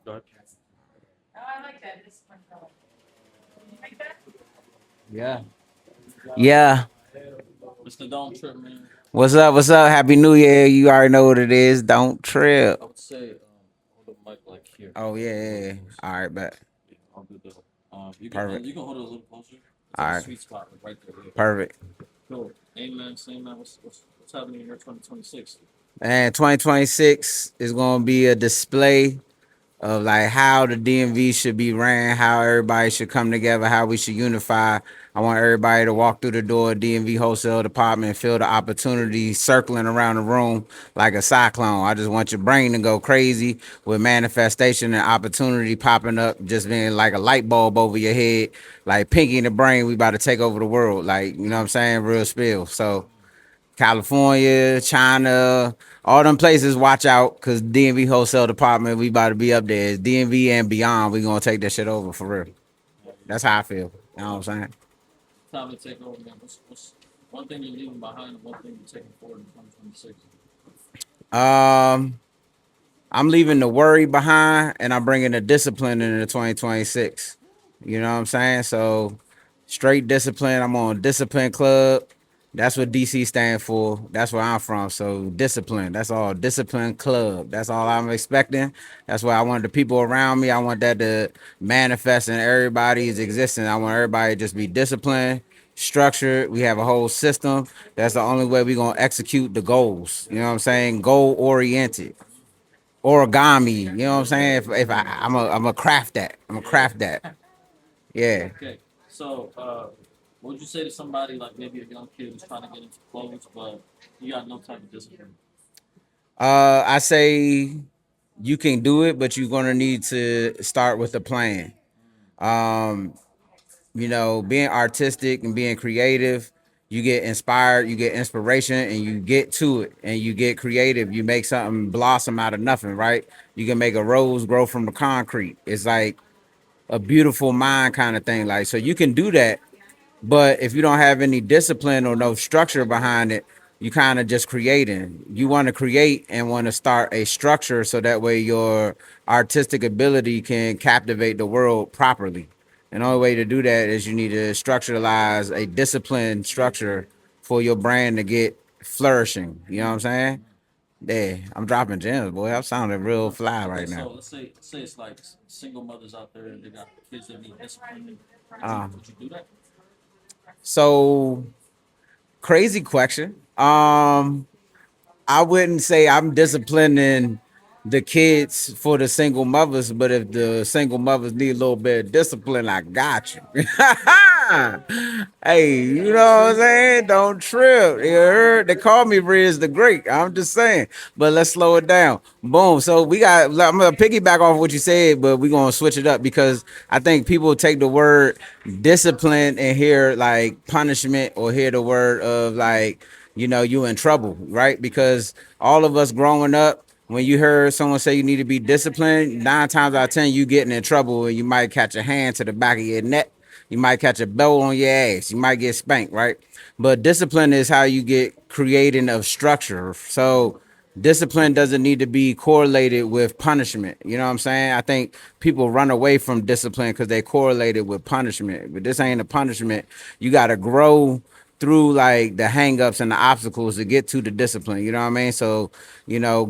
Go ahead. Yeah. Yeah. Mr. Don't Trip, man. What's up? What's up? Happy New Year. You already know what it is. Don't trip. I would say hold the mic like here. Oh, yeah, A yeah, little yeah. closer. All right, bet. Yeah, I'll do that. Perfect. You can hold it a little closer. It's All like a right. sweet spot right there. Yeah. Perfect. Cool. Amen. Same man. What's happening in your 2026? And 2026 is going to be a display of like how the DMV should be ran, how everybody should come together, how we should unify. I want everybody to walk through the door of DMV wholesale department and feel the opportunity circling around the room like a cyclone. I just want your brain to go crazy with manifestation and opportunity popping up, just being like a light bulb over your head, like Pinky in the Brain. We about to take over the world, like, you know what I'm saying? Real spill. So California, China, all them places, watch out, because DMV wholesale department, we about to be up there. It's DMV and beyond, we gonna take that shit over for real. That's how I feel. You know what I'm Time to take over, man. What's one thing you're leaving behind and one thing you're taking forward in 2026? saying? I'm leaving the worry behind and I'm bringing the discipline into 2026. You know what I'm saying? So straight discipline. I'm on Discipline Club. That's what DC stand for. That's where I'm from. So discipline. That's all. Discipline Club. That's all I'm expecting. That's why I want the people around me. I want that to manifest in everybody's existence. I want everybody to just be disciplined, structured. We have a whole system. That's the only way we're gonna execute the goals. You know what I'm saying? Goal oriented. Origami. You know what I'm saying? If I'm a craft that. I'm a craft that. Yeah. Okay. So, what would you say to somebody like maybe a young kid who's trying to get into clothes, but you got no type of discipline? I say you can do it, but you're gonna need to start with a plan. Um, being artistic and being creative, you get inspired, you get inspiration, and you get to it, and you get creative. You make something blossom out of nothing, right? You can make a rose grow from the concrete. It's like a beautiful mind kind of thing. Like, so you can do that. But if you don't have any discipline or no structure behind it, you kind of just creating. You want to create and want to start a structure so that way your artistic ability can captivate the world properly. And the only way to do that is you need to structuralize a disciplined structure for your brand to get flourishing. You know what I'm saying? Yeah, I'm dropping gems, boy. I'm sounding real fly Okay, right so now. let's say it's like single mothers out there and they got kids that need discipline. Uh, Would you do that? so crazy question. I wouldn't say I'm disciplining the kids for the single mothers, but if the single mothers need a little bit of discipline, I got you. Hey, you know what I'm saying? Don't trip. You heard? They call me Riz the Great. I'm just saying. But let's slow it down. Boom. So I'm gonna piggyback off what you said, but we're gonna switch it up because I think people take the word discipline and hear like punishment or hear the word of like, you in trouble, right? Because all of us growing up, when you heard someone say you need to be disciplined, 9 times out of 10, you getting in trouble and you might catch a hand to the back of your neck. You might catch a belt on your ass. You might get spanked, right? But discipline is how you get creating of structure. So discipline doesn't need to be correlated with punishment. You know what I'm saying? I think people run away from discipline because they correlate it with punishment. But this ain't a punishment. You got to grow through like the hangups and the obstacles to get to the discipline. You know what I mean? So,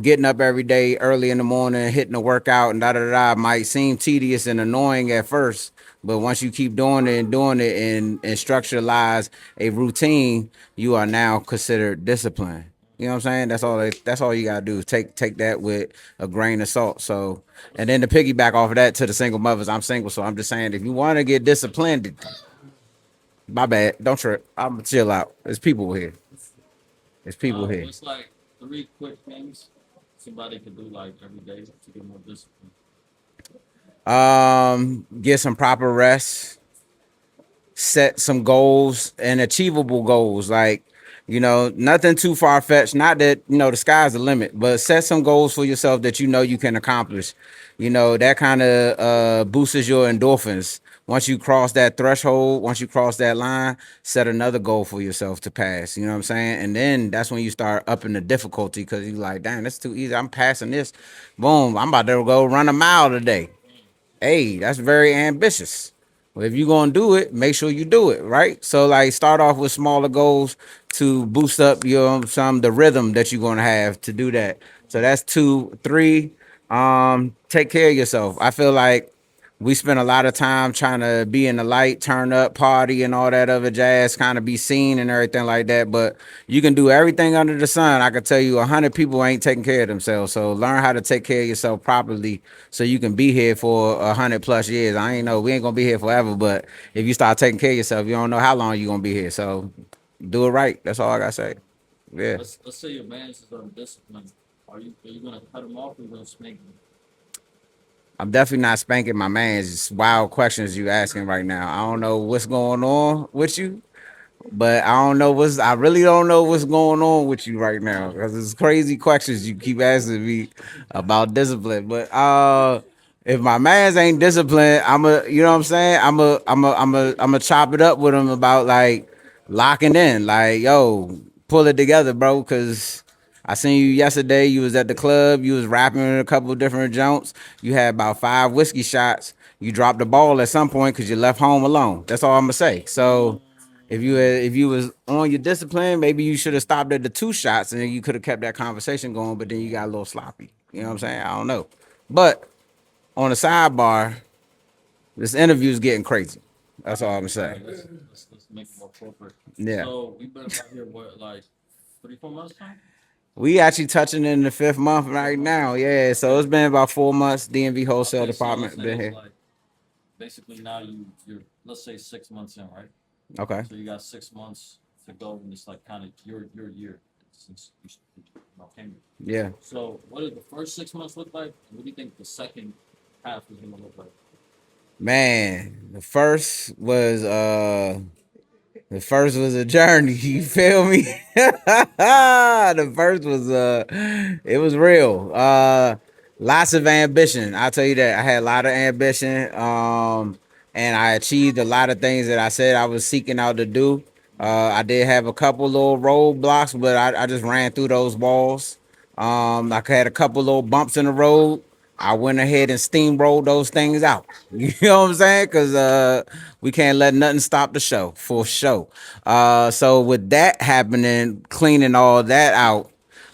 getting up every day early in the morning, hitting the workout and da da da might seem tedious and annoying at first. But once you keep doing it and structuralize a routine, you are now considered disciplined. You know what I'm saying? That's all you gotta do. Take that with a grain of salt. So, and then to piggyback off of that to the single mothers, I'm single, so I'm just saying if you want to get disciplined, my bad. Don't trip. I'm chill out. There's people here. There's people here. What's like three quick things somebody could do like every day to get more discipline? Get some proper rest, set some goals and achievable goals. Like, nothing too far fetched. Not that, the sky's the limit, but set some goals for yourself that you can accomplish. You know, that kind of boosts your endorphins. Once you cross that threshold, once you cross that line, set another goal for yourself to pass. You know what I'm saying? And then that's when you start upping the difficulty because you're like, damn, that's too easy. I'm passing this. Boom, I'm about to go run a mile today. Hey, that's very ambitious. Well, if you're gonna do it, make sure you do it, right? So like start off with smaller goals to boost up your the rhythm that you're gonna have to do that. So that's two. Three, take care of yourself. I feel like we spend a lot of time trying to be in the light, turn up, party, and all that other jazz, kind of be seen and everything like that. But you can do everything under the sun. I can tell you 100 people ain't taking care of themselves. So learn how to take care of yourself properly so you can be here for 100 plus years. I ain't know we ain't gonna be here forever, but if you start taking care of yourself, you don't know how long you're gonna be here. So do it right. That's all I gotta say. Yeah. Let's say your man is undisciplined. Are you gonna cut him off or you gonna spank him? I'm definitely not spanking my man. It's just wild questions you asking right now. I don't know what's going on with you. But I really don't know what's going on with you right now because it's crazy questions you keep asking me about discipline. But if my man's ain't disciplined, you know what I'm saying? I'm a chop it up with him about like locking in, like, yo, pull it together, bro, because I seen you yesterday. You was at the club. You was rapping in a couple of different jumps. You had about 5 whiskey shots. You dropped the ball at some point because you left home alone. That's all I'm gonna say. So if you was on your discipline, maybe you should have stopped at the 2 shots and then you could have kept that conversation going. But then you got a little sloppy. You know what I'm saying? I don't know. But on the sidebar, this interview is getting crazy. That's all I'm All saying. right, let's make it more corporate. Yeah. So we've been out here what like 3 4 months time? We actually touching in the 5th month right now. Yeah. So it's been about 4 months. DMV wholesale Okay, so let's department say been it's here. like basically now you're let's say 6 months in, right? Okay. So you got 6 months to go, and it's like kind of your year since came here. Yeah. So what did the first 6 months look like? And what do you think the second half is gonna look like? Man, the first was a journey. You feel me? The first was it was real. Lots of ambition. I'll tell you that. I had a lot of ambition. And I achieved a lot of things that I said I was seeking out to do. I did have a couple little roadblocks, but I just ran through those walls. I had a couple little bumps in the road. I went ahead and steamrolled those things out. You know what I'm saying? Because we can't let nothing stop the show, for sure. So with that happening, cleaning all that out,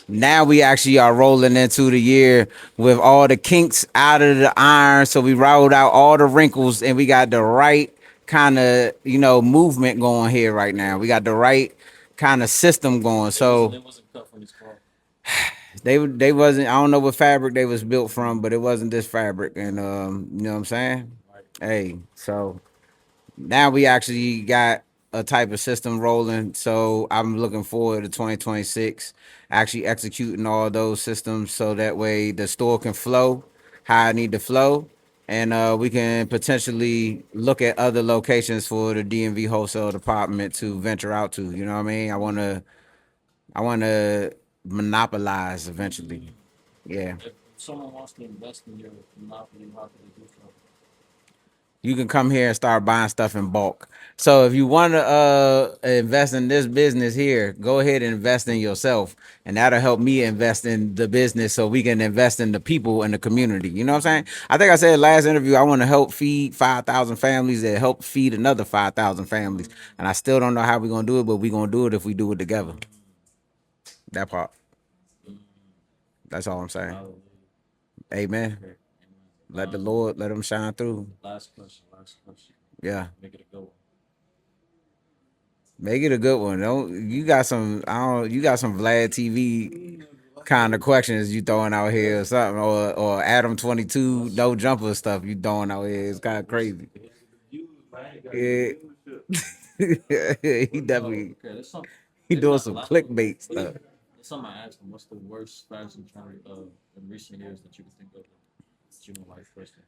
now we actually are rolling into the year with all the kinks out of the iron. So we rolled out all the wrinkles and we got the right kind of, movement going here right now. We got the right kind of system going. So It wasn't cut from his car. they wasn't, I don't know what fabric they was built from, but it wasn't this fabric. And you know what I'm saying? Right. Hey, so now we actually got a type of system rolling. So I'm looking forward to 2026 actually executing all those systems so that way the store can flow how I need to flow. And we can potentially look at other locations for the DMV wholesale department to venture out to. You know what I mean? I wanna monopolize eventually. Yeah. If someone wants to invest in your monopoly, how can they do so? You can come here and start buying stuff in bulk. So if you want to invest in this business here, go ahead and invest in yourself, and that'll help me invest in the business, so we can invest in the people and the community. You know what I'm saying? I think I said last interview I want to help feed 5,000 families that help feed another 5,000 families, and I still don't know how we're gonna do it, but we're gonna do it if we do it together. That part. That's all I'm saying. Hallelujah. Amen. Okay. Let the Amen. Lord let him shine through. Last question. Last question. Yeah. Make it a good one. Make it a good one. Don't you got some? I don't. You got some Vlad TV kind of questions you throwing out here or something, or Adam 22 no jumper stuff you throwing out here. It's kind of crazy. Yeah, he definitely Okay, there's some. he Maybe doing not the some last one. clickbait stuff. There's something I asked him. What's the worst fashion trend in recent years that you can think of that you don't like personally?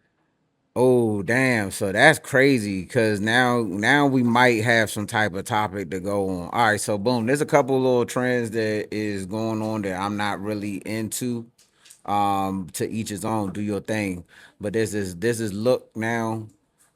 Oh damn! So that's crazy because now we might have some type of topic to go on. All right, so boom, there's a couple little trends that is going on that I'm not really into. To each his own. Do your thing. But this is look now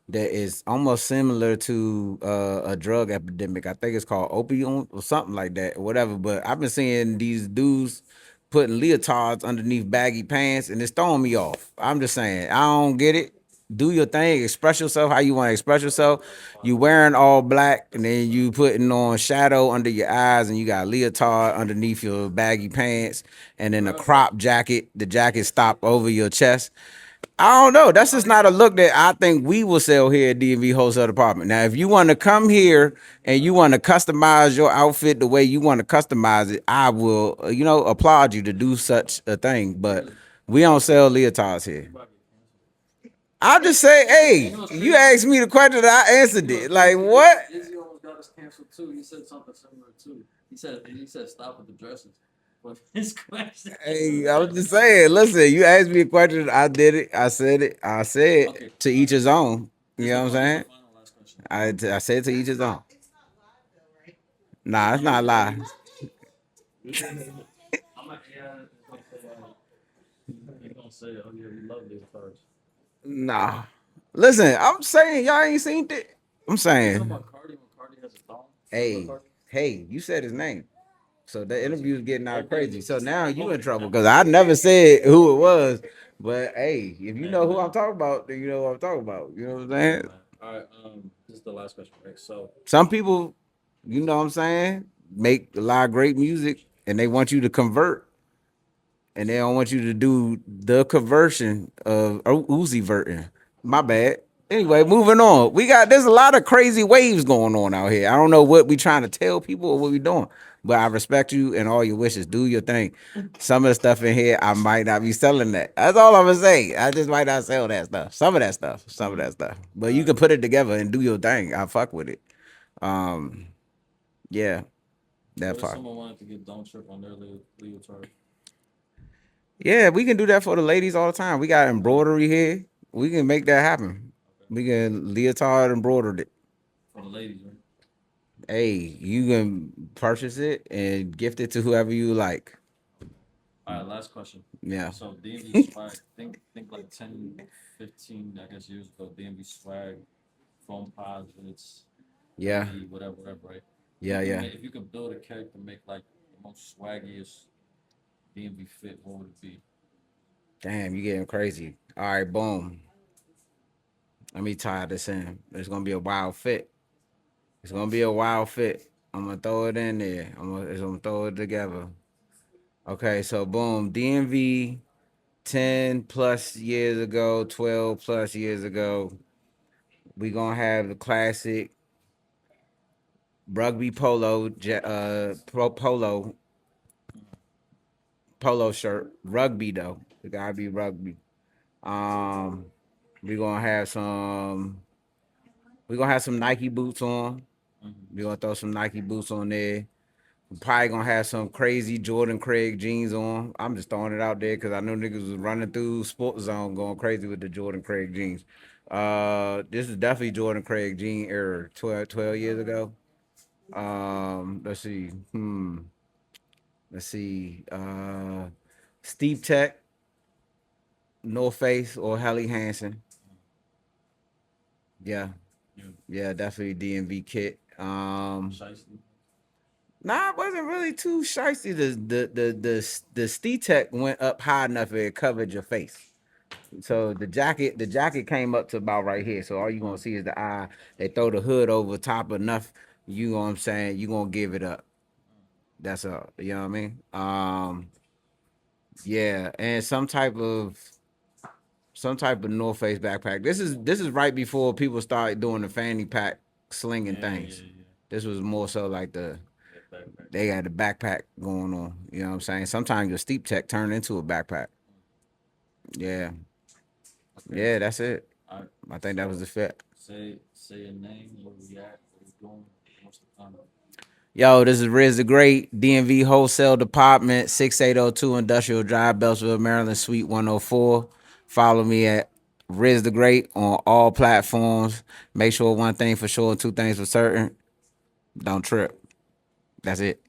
that is almost similar to a drug epidemic. I think it's called opium or something like that, or whatever. But I've been seeing these dudes putting leotards underneath baggy pants, and it's throwing me off. I'm just saying, I don't get it. Do your thing, express yourself how you want to express yourself. You wearing all black, and then you putting on shadow under your eyes, and you got leotard underneath your baggy pants, and then a crop jacket. The jacket stop over your chest. I don't know. That's just not a look that I think we will sell here at DMV Wholesale Department. Now, if you want to come here and you want to customize your outfit the way you want to customize it, I will, applaud you to do such a thing. But we don't sell leotards here. I'll just say, hey, you asked me the question, I answered it. Like, what? Izzy almost got us canceled too. He said something similar too. He said stop with the dresses. But his question. Hey, I was just saying, listen, you asked me a question, I did it, I said it, I said Okay. to each his own. You know what I'm This saying? is the final last question. I said to each his own. Nah, it's not live. I'm like, yeah. He's gonna say, oh yeah, we love these cards. Nah. Listen, I'm saying y'all ain't seen it. I'm You talking saying, about Cardi when Cardi has a thong? hey, hey, you said his name. So the interview's getting out crazy. So now you in trouble because I never said who it was. But hey, if you know who I'm talking about, then you know what I'm talking about. You know what I'm saying? All right. This is the last question, right? So Some people, you know what I'm saying, make a lot of great music and they want you to convert and they don't want you to do the conversion of Uzi verting. My bad. Anyway, moving on. There's a lot of crazy waves going on out here. I don't know what we trying to tell people or what we doing, but I respect you and all your wishes. Do your thing. Some of the stuff in here, I might not be selling that. That's all I'm gonna say. I just might not sell that stuff. Some of that stuff. Some of that stuff. But you can put it together and do your thing. I fuck with it. Yeah, that what if part. someone wanted to get don't trip on their leotard? Yeah, we can do that for the ladies all the time. We got embroidery here. We can make that happen. We can leotard embroidered it. For the ladies, right? Hey, you can purchase it and gift it to whoever you like. All right, last question. Yeah. So DMV swag, think like 10, 15, I guess years ago, DMV swag, foam posits, Yeah. whatever, right? Yeah, yeah. If you could build a character, make like the most swaggiest DMV fit, what would it be? Damn, you getting crazy. All right, boom. Let me tie this in. It's gonna be a wild fit. It's gonna be a wild fit. I'm gonna throw it in there. I'm gonna throw it together. Okay, so boom, DMV 10 plus years ago, 12 plus years ago, we gonna have the classic rugby polo shirt. Rugby though. It gotta be rugby. Um we gonna have some Nike boots on. We gonna throw some Nike boots on there. We probably gonna have some crazy Jordan Craig jeans on. I'm just throwing it out there because I know niggas was running through Sports Zone going crazy with the Jordan Craig jeans. This is definitely Jordan Craig jean era 12 years ago. Let's see. Let's see. Steve Tech, North Face, or Helly Hansen. Yeah. Yeah. Yeah, definitely DMV kit. Shiesty? Nah, it wasn't really too shicey. The Steve Tech went up high enough it covered your face. So the jacket came up to about right here. So all you gonna see is the eye. They throw the hood over top enough. You know what I'm saying? You gonna give it up. That's all. You know what I mean? Yeah, and some type of North Face backpack. This is right before people started doing the fanny pack slinging things. Yeah. This was more so like Backpack. they had the backpack going on. You know what I'm saying? Sometimes your steep tech turned into a backpack. Yeah, Okay. yeah, that's it. All right. I think that was the fit. Say your name, where we at, what we doing, what's the comment? Yo, this is Riz the Great, DMV Wholesale Department, 6802 Industrial Drive, Beltsville, Maryland, Suite 104. Follow me at Riz the Great on all platforms. Make sure one thing for sure, two things for certain. Don't trip. That's it.